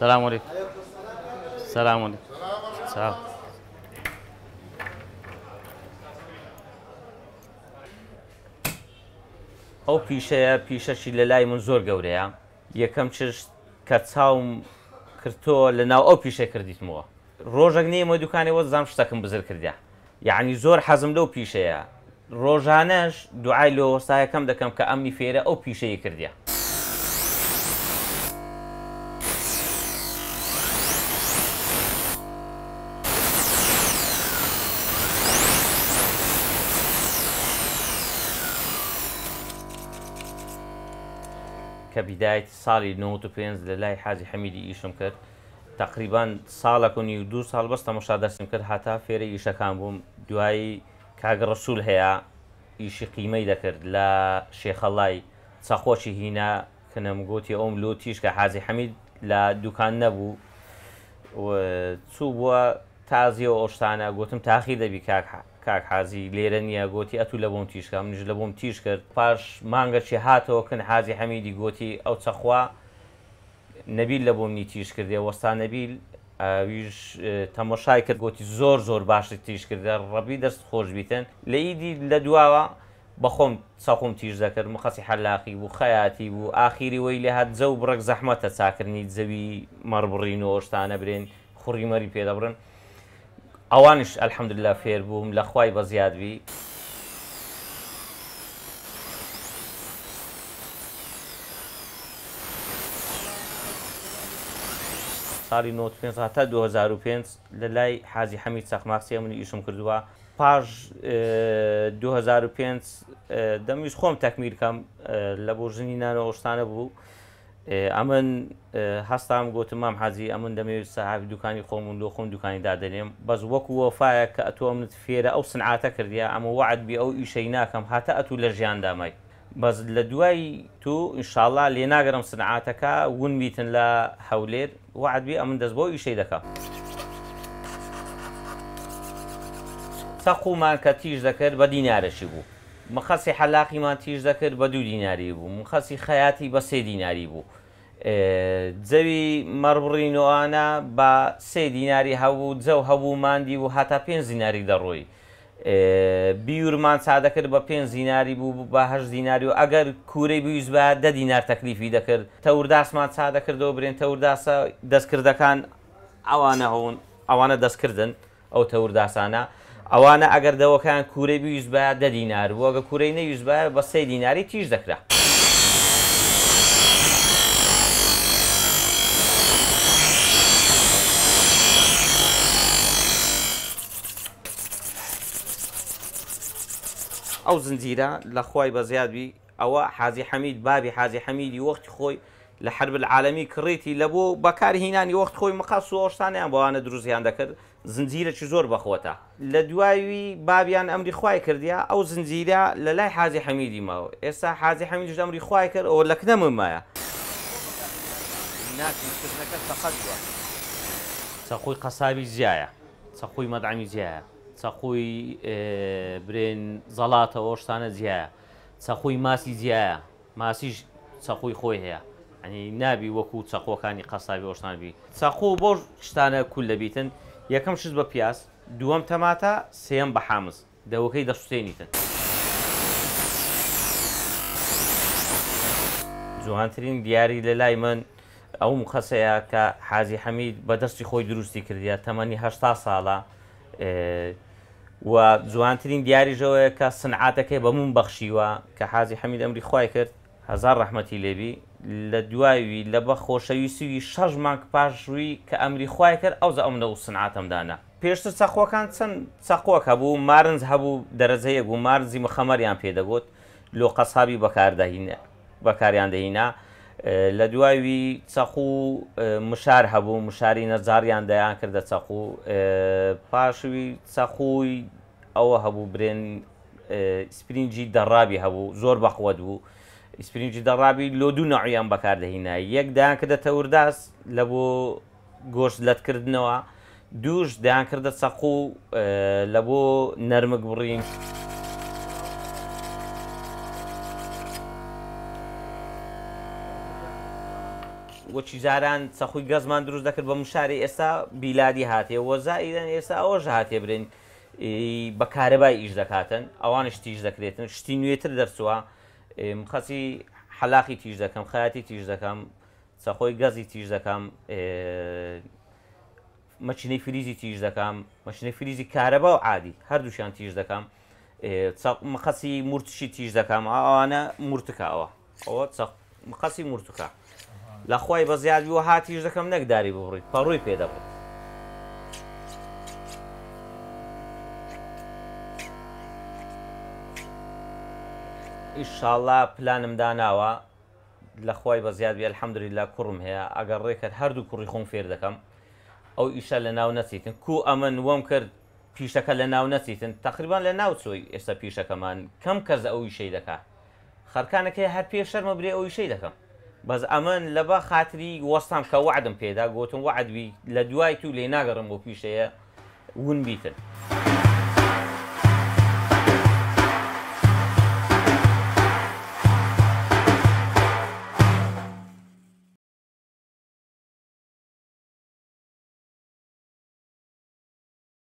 السلام عليكم. السلام عليكم. سلام. ئەو پیشەیە پیشەشی لە لای من زۆر گەورەیە. یەکەم چشت کە چاوم کردتۆ لە ناو ئەو پیشە کردیتمەوە. ڕۆژێک نیمە دوکانەوە زام شتەکەم بزر کردیا. یعنی زۆر حەزم لەو پیشەیە. ڕۆژانەش دوعای لە وەستایەکەم دەکەم کە ئەمنی فێرە ئەو پیشەیە کردیا. کە بیدایەتی ساڵی 95 لە لای حاجی حەمیدی ئیشم کرد. تقریبان ساڵێک و نیو 2 ساڵ بەس تەماشا دەستم کرد هەتا فێرە ئیشەکان بووم. دوایی کاگە ڕەسوول هەیە ئیشی قیمەی دەکرد لە شێخەڵای چەخۆکی هینا کنم گوتی ئەوم لۆتیش کە حاجی حەمید لە دوکان نەبوو چوو بووە تازیەوە ئەو شتانە گوتم تاخیر دەبی کاک حاجی لێرە نییە گوتی ئەتوو لە بۆم تیشکە منیش لە بۆم تیش کرد. پاش مانگەچی هاتەوە کن حاجی حەمیدی گوتی ئەو چەخوا نەبیل لە بۆم نی تیش کردێ وەستا نەبیل ئەویش تەماشای کرد گوتی زۆر زۆر باشی تیش کردە ڕەبی دەست خۆش بیتن. لە ئیدی لە دواوە بەخۆم چەخۆم تیش دەکرد مخەسی حەلاقی بوو خەیاتی بوو ئاخیری وەی لێ هات جە و بڕێک زەحمەتە چاکردنی جەوی مەڕبڕین و ئەوشتانە برێن خوڕی مەری پێدەبڕن. ئەوانش ئەلحەمدوللا فێر بووم لە خوای بەزیادبی. ساڵی 95 هەتا 2005 لە لای حاجی حەمید چەخماقچیە منی ئیشم کردووە. پاش 2005 دەمویست خۆم تەکمیل کەم لە بۆ ژنی نانەوە ئەوشتانە بوو. ئەمن هەستام گوتم مام حاجی ئەمن دەمەوێت سەحابی دوکانی خۆم لۆ خۆم دوکانی دادەنێم بەس وەکو وەفایە کە ئەتۆ منت فێرە ئەو سنعاتە کردیا ئەمە وعد بی ئەو ئیشەی ناکەم هاتە ئەتوو لە ژیان دامای بەس لە دوای تو ئینشاءڵڵا لێ ناگەڕم سنعاتەکە ون بیتن لە هەولێر وعد بی ئەمن دەست بۆ ئیشەی دەکەم. چەخومان کە تیژ دەکرد بە دینارەشی بوو. مخەسی حەلاقیمان تیژ دەکرد بە 2 دیناری بوو. مخەسی خەیاتی بە 3 دیناری بوو. جەوی مەڕبڕینەوەانە بە 3 دیناری هەبوو جەو هەبوو ماندی و هەتا 5 دیناری دەڕۆی. بیورمان چادەکرد بە 5 دیناری بوو بە 8 دیناری و ئەگەر کوورەی بویست بە 10 دینار تەکلیفی دەکرد. تەورداسمان چادەکردەوە برێن تەورداسە دەستکردەکان ئەوانە هەون ئەوانە دەستکردن ئەو تەورداسانە ئەوانە ئەگەر دەوەکان کوورەی بویست بە 10 دینار بوو ئەگە کوورەی نەویست بە 3 دیناری تیژ دەکرا. ئەو زنجیرە لە خوای بەزیادبی ئەوە حاجی حەمید بابی حاجی حەمیدی وەختی خۆی لە حرب العالەمی کڕێتی لە بۆ بەکار هینانی وەخت خۆی مەقاس و ئەوشتانیان بەوانە دروستیان دەکرد زنجیرەی زۆر بەخۆتە. لە دوایوی بابیان ئەمری خوای کردیا ئەو زنجیرە لە لای حاجی حەمیدی ماوە ئێستا حاجی حەمیدیش ئەمری خوای کرد ئەوە لە کنەممایە ناکردنەکە تەقەت بووە. چەخۆی قەسابی زیایە چەخۆی مەدعەمی زیایە چەخۆی برێن زەڵاتەوە ئەوشتانە جیایە چەخۆی ماسی جیایە ماسیش چەخۆی خۆی هەیە ئەنی نابی وەکو چەخۆکانی قەسابی ئەوشتانبی. چەخۆ بۆ شتانە کول دەبیتن یەکەم شت بە پیاس دووەم تەماتە سێەم بە حامز دەوەکەی دەسووتێنیتن. جوانترین دیاری لە لای من ئەو مخەسەیە کە حاجی حەمید بەدەستی خۆی دروستی کردیا تەمەنی 80 ساڵە و جوانترین دیاریژەوەیە کە سنعاتەکەی بە من بەخشیوە کە حاجی حەمید ئەمری خوای کرد هەزار ڕەحمەتی لێبی لە دوایوی لە بە خۆشەویستیوی 6 مانگ پاشووی کە ئەمری خوای کرد ئەو ئەمنە و سنعاتەمدانە. پێشتر چەخۆکان چەند چەخۆک هەبوو مارنج هەبوو دەرەجەیەک بوو مارنجی مخەمەریان پێدەگوت لۆ قەسابی بەکاریان دەهینا. لە دوایوی چەخوو مشار هەبوو مشاری نەجاریان دەیان کردە چەخوو پاشوی چەخووی ئەوە هەبوو برێن سپرینجی دەڕابی هەبوو زۆر بەخوەت بوو ئیسپرینجی دەڕابی لۆ 2 نەوعیان بەکاردەهینا یەک دایان کردە تەورداس لە بۆ گۆشت لەتکردنەوە دووش دایان کردە چەقو لە بۆ نەرمک بڕین. وەچی جاران چەخوی گەزمان دروست دەکرد بە مشاری ئێستا بیلادی هاتێ وەزائیدەن ئێستا ئەوەش هاتێ برین بە کارەبای ئیش دەکاتن ئەوانش تیژ دەکرێتن شتی نوێتر دەرچووە خەسی حەلاقی تیژ دەکەم خەیاتی تیژ دەکەم چەخۆی گەزی تیژ دەکەم مەچینەی فریزی تیژ دەکەم مەشینەی فریزی کارەبا و عادی هەردووشیان تیژ دەکەم مخەسی مرتشی تیژ دەکەم ئەوانە مرتکە ئەوە مخەسی مرتکە لە خۆی بە زیادی و هاتیش دەکەم نەکداری بڕیت پەڕووی پێ دەبڕێت ئیشاڵڵا پلانم داناوە لە خۆی بە زیادی ئەلحەمدولیلا کوڕم هەیە ئەگەر ڕێکرد هەردوو کوڕی خۆم فێر دەکەم ئەو ئیشە لە ناو نەچیتن کو ئەمن وەم کرد پیشەکە لە ناو نەچیتن تقریبان لە ناو چۆی ئێستا پیشەکەمان کەم کەس ئەو ئیشەی دەکات خەرکانەکەی هەر پێ شەرمە برێ ئەو ئیشەی دەکەم بەس ئەمن لە بە خاتری وەستام کە وعدم پێدا گوتم وعدوی لە دوای تو لێ ناگەڕم بۆ پیشەیە ون بیتن